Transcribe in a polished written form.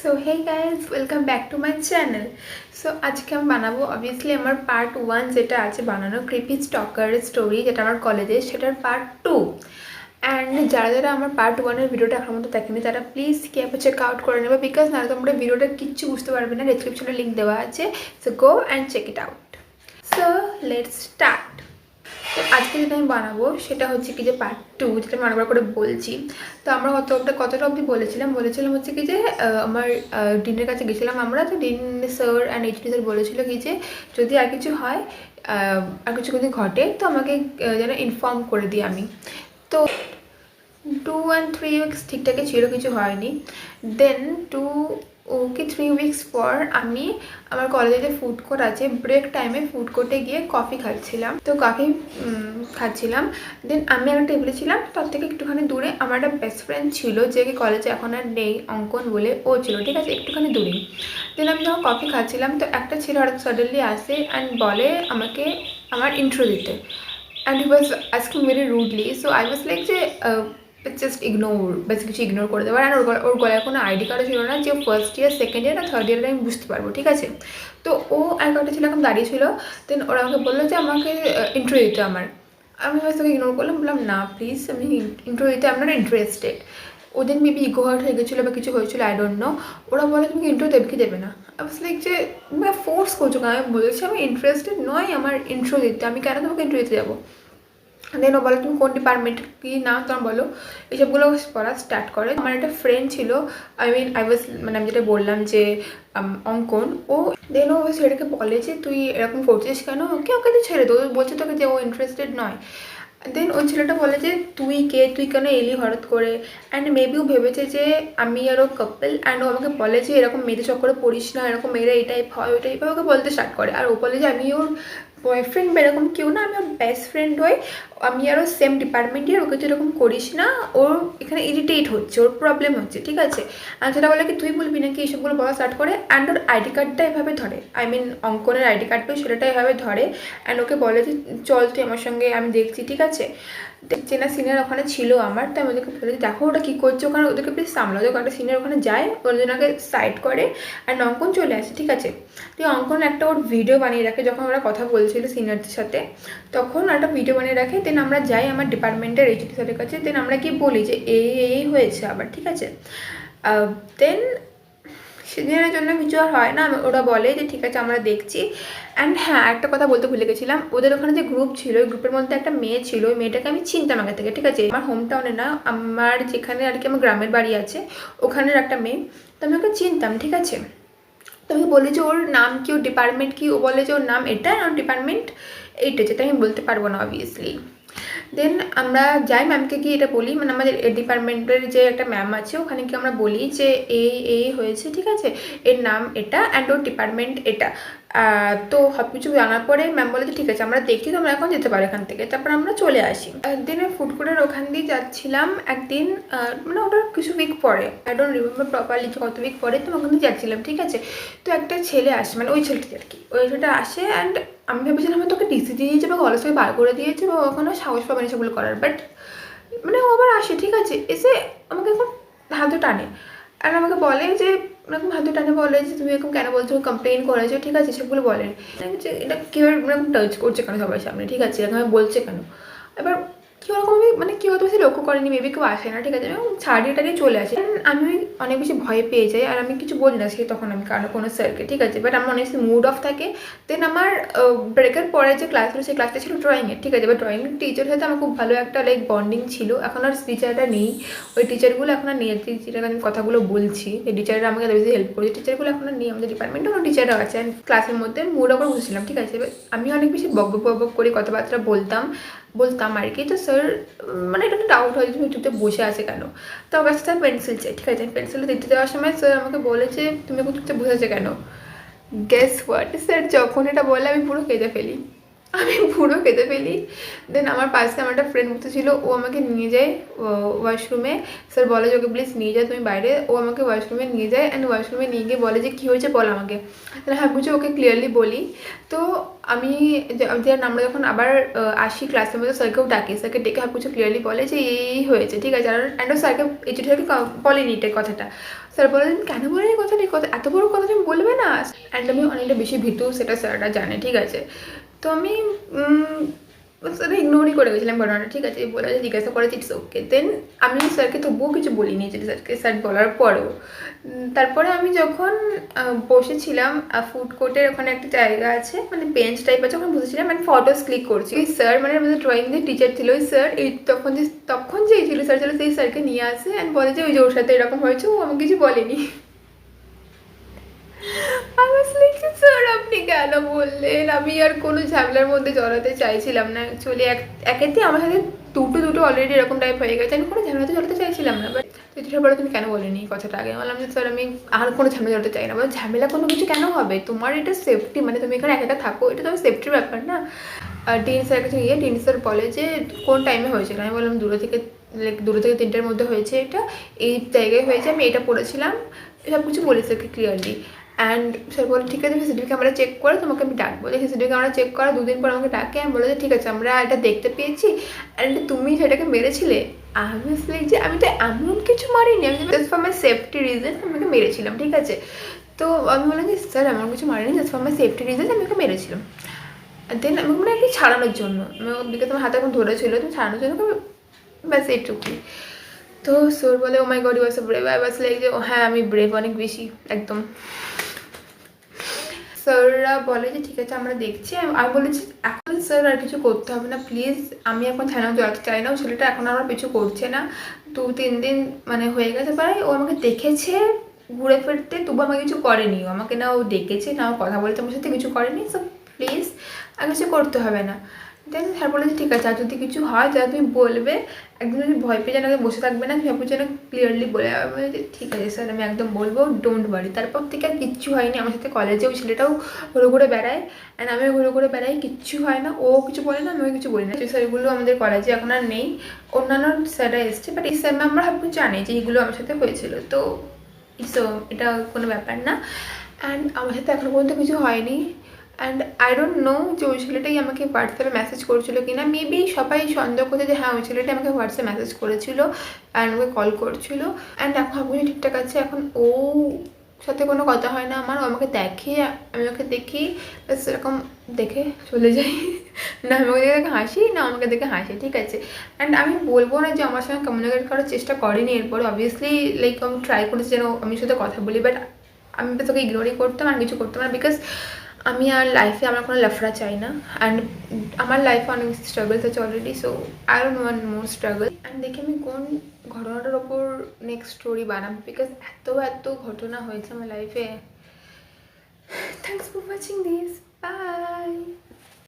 So hey guys welcome back to my channel. সো আজকে আমি বানাবো অবভিয়াসলি আমার পার্ট 1 যেটা আছে বানানো ক্রিপি স্টকার স্টোরি যেটা আমার কলেজে, সেটার পার্ট 2। অ্যান্ড যারা যারা আমার পার্ট 1-এর ভিডিওটা এখন মতো দেখেনি তারা প্লিজ ক্যাপে চেক আউট করে নেবে, বিকজ নাহলে তোমরা ভিডিওটা কিচ্ছু বুঝতে পারবে না। ডেসক্রিপশনে লিঙ্ক দেওয়া আছে, so go and check it out. So let's start. তো আজকে যেটা আমি বানাবো সেটা হচ্ছে কি যে পার্ট 2, যেটা আমি অনেকবার করে বলছি। তো আমরা কতটা অবধি বলেছিলাম হচ্ছে কি যে আমার ডিনের কাছে গেছিলাম আমরা। তো dean sir and HD sir বলেছিল কি যে যদি আর কিছু হয়, আর কিছু যদি ঘটে তো আমাকে যেন ইনফর্ম করে দিই আমি। তো 2 and 3 weeks ঠিকঠাকই ছিল, কিছু হয়নি। দেন 3 weeks পর আমি আমার কলেজে যে ফুড কোর্ট আছে, ব্রেক টাইমে ফুড কোর্টে গিয়ে কফি খাচ্ছিলাম। তো কফি খাচ্ছিলাম। দেন আমি একটা টেবিলে ছিলাম, তার থেকে একটুখানি দূরে আমার একটা বেস্ট ফ্রেন্ড ছিল, যে কি কলেজে এখন আর নেই, অঙ্কন বলে ও ছিল, ঠিক আছে, একটুখানি দূরে। দেন আমি যখন কফি খাচ্ছিলাম তো একটা ছেলে হঠাৎ সাডেনলি আসে অ্যান্ড বলে আমাকে আমার ইন্ট্রো দিতে। And he was asking very rudely. So I was like যে জাস্ট ইগনোর, বেশ কিছু ইগনোর করে দেবো। আর ওর গলায় কোনো আইডি কার্ডও ছিল না যে ফার্স্ট ইয়ার, সেকেন্ড ইয়ার, না থার্ড ইয়ারে আমি বুঝতে পারবো, ঠিক আছে। তো ও আর কয়েকটা ছিল এখন দাঁড়িয়ে ছিল। দেন ওরা আমাকে বললো যে আমাকে ইন্ট্রো দিতে আমার। আমি ফার্স্ট তোকে ইগনোর করলাম, বললাম না প্লিজ, আমি ইন্ট্রো দিতে আমি নট ইন্টারেস্টেড। ওদের মেবি ইগো হার্ট হয়ে গেছিলো বা কিছু হয়েছিল, আই ডোন্ট নো। ওরা বলে তুমি ইন্ট্রো দেবে কি দেবে না। আই ওয়াজ লাইক যে ফোর্স করছো কেন? আমি বলেছি আমি ইন্টারেস্টেড নয় আমার ইন্ট্রো দিতে, আমি কেন তোমাকে ইন্ট্রো দিতে যাবো। দেন ও বলে তুমি কোন ডিপার্টমেন্ট কি নাম তোমার বলো, এইসবগুলো পড়া স্টার্ট করে। আমার একটা ফ্রেন্ড ছিল, আমি যেটা বললাম যে অঙ্কন, ও দেন ও ছেলেটাকে বলে যে তুই এরকম করছিস কেন, ওকে ওকে তুই ছেড়ে দো, বলছে তোকে যে ও ইন্টারেস্টেড নয়। দেন ওই ছেলেটা বলে যে তুই কেন এলি হঠাৎ করে। অ্যান্ড মেবি ও ভেবেছে যে আমি আরও কাপল, অ্যান্ড ও আমাকে বলে যে এরকম মেয়েদের চক্করে পড়িস না, এরকম মেয়েরা এই টাইপ হয় ওই টাইপ হয়, ওকে বলতে স্টার্ট করে। আর ও বলে যে আমি ওর বয়ফ্রেন্ড বা এরকম কেউ না, আমি ওর বেস্ট ফ্রেন্ড হই, আমি আরও সেম ডিপার্টমেন্টের, ওকে তো এরকম করিস না, ওর এখানে ইরিটেট হচ্ছে, ওর প্রবলেম হচ্ছে, ঠিক আছে। আর সেটা বলে কি তুই বলবি নাকি, এইসবগুলো বলা স্টার্ট করে। অ্যান্ড ওর আইডি কার্ডটা এভাবে ধরে, অঙ্কনের আইডি কার্ডটাও সেটা এভাবে ধরে। অ্যান্ড ওকে বলে যে চল তুই আমার সঙ্গে, আমি দেখছি, ঠিক আছে। চেনা সিনিয়র ওখানে ছিল আমার, তাই আমি ওদেরকে বলে দেখো ওটা কী করছে ওখানে, ওদেরকে প্লিজ সামলাও। যখন একটা সিনিয়র ওখানে যায়, ওদেরকে সাইড করে অ্যান্ড অঙ্কন চলে আসে, ঠিক আছে। তো অঙ্কন একটা ওর ভিডিও বানিয়ে রাখে, যখন ওরা কথা বলছিল সিনিয়রদের সাথে, তখন একটা ভিডিও বানিয়ে রাখে। দেন আমরা যাই আমার ডিপার্টমেন্টের এইচডি স্যারের কাছে। দেন আমরা কি বলি যে এই হয়েছে আবার, ঠিক আছে। দেন সেদিনের জন্য কিছু আর হয় না, ওরা বলে যে ঠিক আছে আমরা দেখছি। অ্যান্ড হ্যাঁ, একটা কথা বলতে ভুলে গেছিলাম, ওদের ওখানে যে গ্রুপ ছিল, ওই গ্রুপের মধ্যে একটা মেয়ে ছিল, ওই মেয়েটাকে আমি চিনতাম আগে থেকে, ঠিক আছে। আমার হোম টাউনে না, আমার যেখানে আর কি আমার গ্রামের বাড়ি আছে, ওখানের একটা মেয়ে, তো আমি ওকে চিনতাম, ঠিক আছে। তো আমি বলি যে ওর নাম কি, ওর ডিপার্টমেন্ট কি, ও বলে যে ওর নাম এটা, ওর ডিপার্টমেন্ট এইটা, যেটা আমি বলতে পারবো না অবভিয়াসলি। দেন আমরা যাই, ম্যামকে গিয়ে এটা বলি, মানে আমাদের ডিপার্টমেন্টের যে একটা ম্যাম আছে ওখানে কি আমরা বলি যে এই হয়েছে, ঠিক আছে, এর নাম এটা অ্যান্ড ওর ডিপার্টমেন্ট এটা। তো সব কিছু জানার পরে ম্যাম বলে যে ঠিক আছে আমরা দেখছি, তো আমরা এখন যেতে পারি এখান থেকে। তারপর আমরা চলে আসি। একদিন ফুড কোর্টের ওখান দিয়ে যাচ্ছিলাম একদিন, মানে ওটার কিছু উইক পরে, আই ডোন্ট রিমেম্বার প্রপারলি কত উইক পরে, তো ওখান দিয়ে যাচ্ছিলাম, ঠিক আছে। তো একটা ছেলে আসে, মানে ওই ছেলেটা আর কি, ওই ছেলেটা আসে অ্যান্ড আমি ভেবেছিলাম হয়তো ওকে ডিসি দিয়েছে বা কলেজ থেকে বার করে দিয়েছে বা ওখানে সাহস পাবে না সেগুলো করার। বাট মানে ও আবার আসে, ঠিক আছে, এসে আমাকে এখন হাত টানে আর আমাকে বলে যে এরকম হাত টানে বলে যে তুমি এরকম কেন বলছো, কমপ্লেন করেছো, ঠিক আছে, সেগুলো বলে যে এটা কীভাবে এরকম টাচ করছে কেন সবার সামনে, ঠিক আছে, এরকম বলছে কেন। এবার কেউ ওরকম মানে কেউ হয়তো বেশি লক্ষ্য করেনি, মেবি কেউ আসে না, ঠিক আছে, এবং ছাড়িয়ে টাড়িয়ে চলে আসে। আমি অনেক বেশি ভয় পেয়ে যাই আর আমি কিছু বলি না সে তখন আমি কারণ কোনো স্যারকে, ঠিক আছে। বাট আমার অনেক মুড অফ থাকে। দেন আমার ব্রেকের পরে যে ক্লাসগুলো, সেই ক্লাসটা ছিল ড্রয়িংয়ের, ঠিক আছে। এবার ড্রয়িং টিচারের সাথে আমার খুব ভালো একটা লাইক বন্ডিং ছিল। এখন আর টিচারটা নেই, ওই টিচারগুলো এখন আর নেই, টিচারকে আমি কথাগুলো বলছি, এই টিচাররা আমাকে বেশি হেল্প করেছে, টিচারগুলো এখন আর নেই আমাদের ডিপার্টমেন্টে, কোনো টিচাররাও আছে। অ্যান্ড ক্লাসের মধ্যে মুড অফ করে বসেছিলাম, ঠিক আছে। এবার আমি অনেক বেশি বক করে কথাবার্তা বলতাম আর কি। তো স্যার মানে এটা একটা ডাউট হয় যে তুমি চুপচাপ বসে আছে কেন। তো আমার কাছে স্যার পেন্সিল চাই, ঠিক আছে। পেন্সিলটা দিতে যাওয়ার সময় স্যার আমাকে বলেছে তুমি এখন চুপচাপ বসে আছে কেন। গেস হোয়াট, স্যার যখন এটা বলে আমি পুরো কেঁদে ফেলি। দেন আমার পাশে আমার একটা ফ্রেন্ড মতো ছিল, ও আমাকে নিয়ে যায় ওয়াশরুমে। স্যার বলে যে ওকে প্লিজ নিয়ে যায় তুমি বাইরে। ও আমাকে ওয়াশরুমে নিয়ে যায় অ্যান্ড ওয়াশরুমে নিয়ে গিয়ে বলে যে কী হয়েছে বল আমাকে। তাহলে হ্যাঁ বুঝে ওকে ক্লিয়ারলি বলি। তো আমি আমরা যখন আবার আসি ক্লাসের মধ্যে, স্যারকেও ডাকি, স্যারকে ডেকে সব কিছু ক্লিয়ারলি বলে যে এই হয়েছে, ঠিক আছে। অ্যান্ড ও স্যারকে এই চিঠিটাকে বলেনি এটার কথাটা, স্যার বলে কেন বলে এই কথাটা, এই কথা এত বড় কথা তুমি বলবে না। অ্যান্ড আমি অনেকটা বেশি ভীতু, সেটা স্যাররা জানে, ঠিক আছে। তো আমি স্যার ইগনোরই করে গেছিলাম ঘটনাটা, ঠিক আছে। বলে জিজ্ঞাসা করেছি, ইটস ওকে। দেন আমি স্যারকে তবুও কিছু বলিনি, যে স্যার বলার পরেও। তারপরে আমি যখন বসেছিলাম ফুড কোর্টের ওখানে একটা জায়গা আছে, মানে বেঞ্চ টাইপ আছে, ওখানে বসেছিলাম মানে ফটোস ক্লিক করছি। ওই স্যার মানে আমাদের ড্রয়িং যে টিচার ছিল, ওই স্যার এই তখন যে ছিল স্যার ছিল, সেই স্যারকে নিয়ে আসে অ্যান্ড বলে যে ওই যে ওর সাথে এরকম হয়েছে, ও আমাকে কিছু বলেনি। আমি লিখছি, স্যার আপনি কেন বললেন? আমি আর কোনো ঝামেলার মধ্যে জড়াতে চাইছিলাম না অ্যাকচুয়ালি। একেতে আমার সাথে দুটো অলরেডি এরকম টাইপ হয়ে গেছে, আমি কোনো ঝামেলাতে জড়াতে চাইছিলাম না। বাট চিঠিটা পরে তুমি কেন বলেনি কথাটা আগে? বললাম যে স্যার আমি আর কোনো ঝামেলা জড়াতে চাই না। বলো ঝামেলা কোনো কিছু কেন হবে? তোমার এটা সেফটি, মানে তুমি এখানে একা থাকো, এটা তোমার সেফটির ব্যাপার না। আর ডিন স্যারের কাছে গিয়ে ডিন স্যার বলে যে কোন টাইমে হয়েছিল। আমি বললাম দুটো থেকে 3টার মধ্যে হয়েছে, এটা এই জায়গায় হয়েছে, আমি এটা পড়েছিলাম, সব কিছু বলি স্যারকে ক্লিয়ারলি। অ্যান্ড স্যার বলে ঠিক আছে, সিসিটিভি ক্যামেরা চেক করে তোমাকে আমি ডাকবো। সিসিটিভি ক্যামেরা চেক করা 2 দিন পর আমাকে ডাকে, আমি বলে যে ঠিক আছে আমরা এটা দেখতে পেয়েছি অ্যান্ড তুমি সেটাকে মেরেছিলে। আমি যে আমি তো এমন কিছু মারিনি, আমি just for my safety reason আমি ওকে মেরেছিলাম, ঠিক আছে। তো আমি বললাম যে স্যার এমন কিছু মারিনি, just for my safety reason আমি ওকে মেরেছিলাম। দেন আমি মানে আর কি ছাড়ানোর জন্য, বিকজ আমার হাতে এখন ধরেছিল, তো ছাড়ানোর জন্য ব্যাস এইটুকুই। তো স্যার বলে oh my god you are so brave. I was like যে হ্যাঁ আমি ব্রেভ, অনেক বেশি একদম। স্যাররা বলে যে ঠিক আছে আমরা দেখছি। আমি বলেছি এখন স্যার আর কিছু করতে হবে না প্লিজ, আমি এখন থানাও জড়াতে চাই না। ও ছেলেটা এখন আমার কিছু করছে না, 2-3 দিন মানে হয়ে গেছে প্রায়। ও আমাকে দেখেছে ঘুরে ফিরতে, তবু আমাকে কিছু করেনি। ও আমাকে না ও ডেকেছে না ও কথা বলতে আমার সাথে কিছু করেনি। সো প্লিজ আর কিছু করতে হবে না। দেন স্যার বলে যে ঠিক আছে, আর যদি কিছু হয় যা তুমি বলবে, একদম যদি ভয় পেয়ে যেন বসে থাকবে না, তুমি যেন ক্লিয়ারলি বলে। আমি বলে যে ঠিক আছে স্যার আমি একদম বলবো, ডোন্ট ওয়ারি। তারপর থেকে আর কিচ্ছু হয়নি। আমার সাথে কলেজে ওই ছেলেটাও ঘুরে ঘুরে বেড়ায় অ্যান্ড আমিও ঘুরে ঘুরে বেড়াই, কিচ্ছু হয় না। ও কিছু বলে না, আমিও কিছু বলি না। সেই স্যারগুলো আমাদের কলেজে এখন আর নেই, অন্যান্য স্যাররা এসছে। বাট এই স্যার ম্যামরা ভাবুন জানে যে এইগুলো আমার সাথে হয়েছিল, তো সো এটা কোনো ব্যাপার না। অ্যান্ড আমার সাথে এখনো পর্যন্ত কিছু হয়নি। অ্যান্ড আই ডোন্ট নো যে ওই ছেলেটাই আমাকে হোয়াটসঅ্যাপে মেসেজ করেছিল কিনা। মেবি সবাই সন্দেহ করছে যে হ্যাঁ ওই ছেলেটাই আমাকে হোয়াটসঅ্যাপে মেসেজ করেছিল অ্যান্ড আমাকে কল করছিল। অ্যান্ড এখন সবকিছু ঠিকঠাক আছে। এখন ও সাথে কোনো কথা হয় না আমার, ও আমাকে দেখে, আমি ওকে দেখি, সেরকম দেখে চলে যাই। না আমি ওকে দেখে হাসি, না আমাকে দেখে হাসি, ঠিক আছে। অ্যান্ড আমি বলবো না যে আমার সঙ্গে কমিউনিকেট করার চেষ্টা করেনি এরপরে, অবভিয়াসলি লাইক আমি ট্রাই করেছি যেন আমি সাথে কথা বলি। বাট আমি তো তোকে ইগনোরই করতাম আর কিছু করতাম না, বিকজ আমি আর লাইফে আমার কোনো লাফড়া চাই না। অ্যান্ড আমার লাইফে অনেক স্ট্রাগলস আছে already, so I don't want more struggle. And দেখি আমি কোন ঘটনাটার ওপর নেক্সট স্টোরি বানাবো, বিকজ এত ঘটনা হয়েছে আমার লাইফে। Thanks for watching this, by.